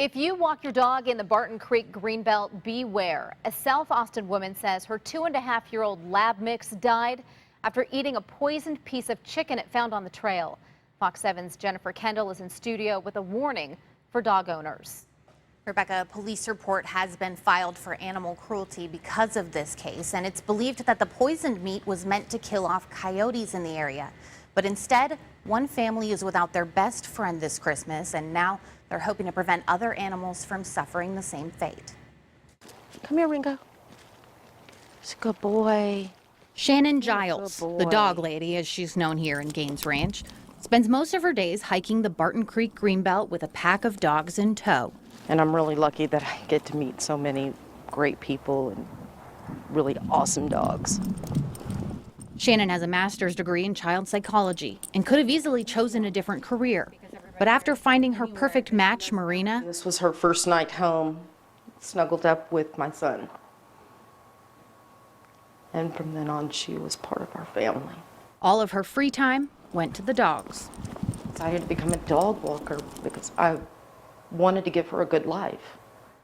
If you walk your dog in the Barton Creek Greenbelt, beware. A South Austin woman says her 2.5-year-old lab mix died after eating a poisoned piece of chicken it found on the trail. Fox 7's Jennifer Kendall is in studio with a warning for dog owners. Rebecca, a police report has been filed for animal cruelty because of this case, and it's believed that the poisoned meat was meant to kill off coyotes in the area. But instead, one family is without their best friend this Christmas, and now they're hoping to prevent other animals from suffering the same fate. Come here, Ringo. It's a good boy. Shannon Giles, the dog lady as she's known here in Gaines Ranch, spends most of her days hiking the Barton Creek Greenbelt with a pack of dogs in tow. And I'm really lucky that I get to meet so many great people and really awesome dogs. Shannon has a master's degree in child psychology and could have easily chosen a different career. But after finding her perfect match, Marina, this was her first night home, snuggled up with my son. And from then on, she was part of our family. all of her free time went to the dogs. I decided to become a dog walker because I wanted to give her a good life.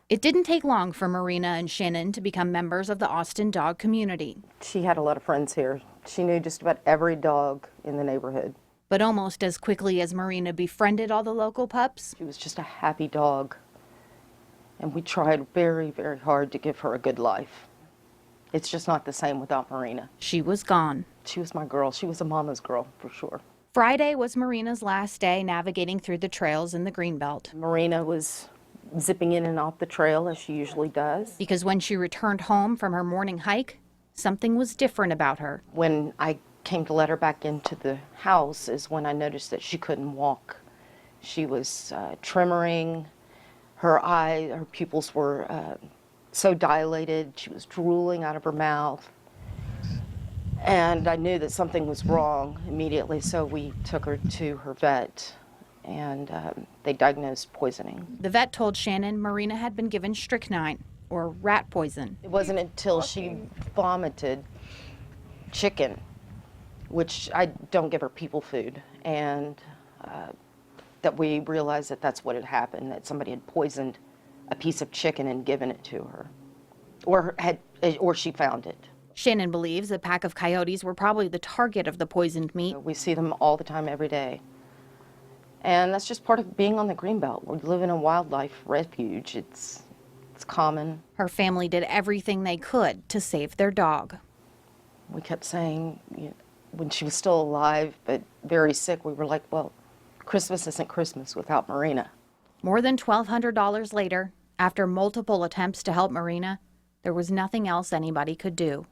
It didn't take long for Marina and Shannon to become members of the Austin dog community. She had a lot of friends here. She knew just about every dog in the neighborhood. But almost as quickly as Marina befriended all the local pups, She was just a happy dog. And we tried very, very hard to give her a good life. It's just not the same without Marina. she was gone. She was my girl. She was a mama's girl, for sure. Friday was Marina's last day navigating through the trails in the Greenbelt. Marina was zipping in and off the trail as she usually does. Because when she returned home from her morning hike, something was different about her. When I came to let her back into the house is when I noticed that she couldn't walk. She was tremoring. Her pupils were so dilated. She was drooling out of her mouth. And I knew that something was wrong immediately, so we took her to her vet, and they diagnosed poisoning. The vet told Shannon Marina had been given strychnine, or rat poison. It wasn't until she vomited chicken, which I don't give her people food, and that we realized that that's what had happened, that somebody had poisoned a piece of chicken and given it to her, or she found it. Shannon believes a pack of coyotes were probably the target of the poisoned meat. We see them all the time, every day. And that's just part of being on the Greenbelt. We live in a wildlife refuge. It's common. Her family did everything they could to save their dog. We kept saying, when she was still alive but very sick, we were like, well, Christmas isn't Christmas without Marina. More than $1,200 later, after multiple attempts to help Marina, there was nothing else anybody could do.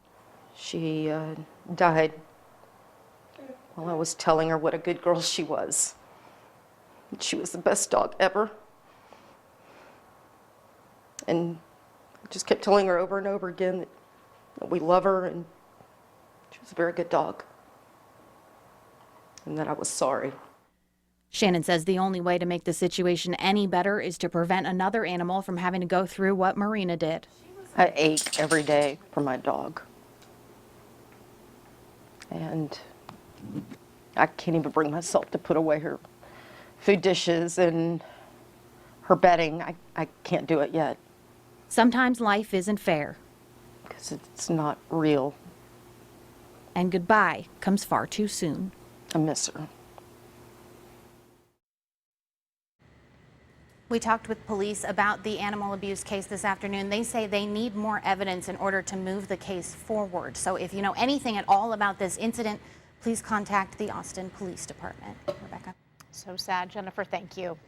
She died while I was telling her what a good girl she was. She was the best dog ever. And I just kept telling her over and over again that we love her and she was a very good dog. And that I was sorry. Shannon says the only way to make the situation any better is to prevent another animal from having to go through what Marina did. I ache every day for my dog. And I can't even bring myself to put away her food dishes and her bedding. I can't do it yet. Sometimes life isn't fair, Because it's not real. and goodbye comes far too soon. I miss her. We talked with police about the animal abuse case this afternoon. They say they need more evidence in order to move the case forward. So if you know anything at all about this incident, please contact the Austin Police Department. Rebecca. So sad, Jennifer. Thank you.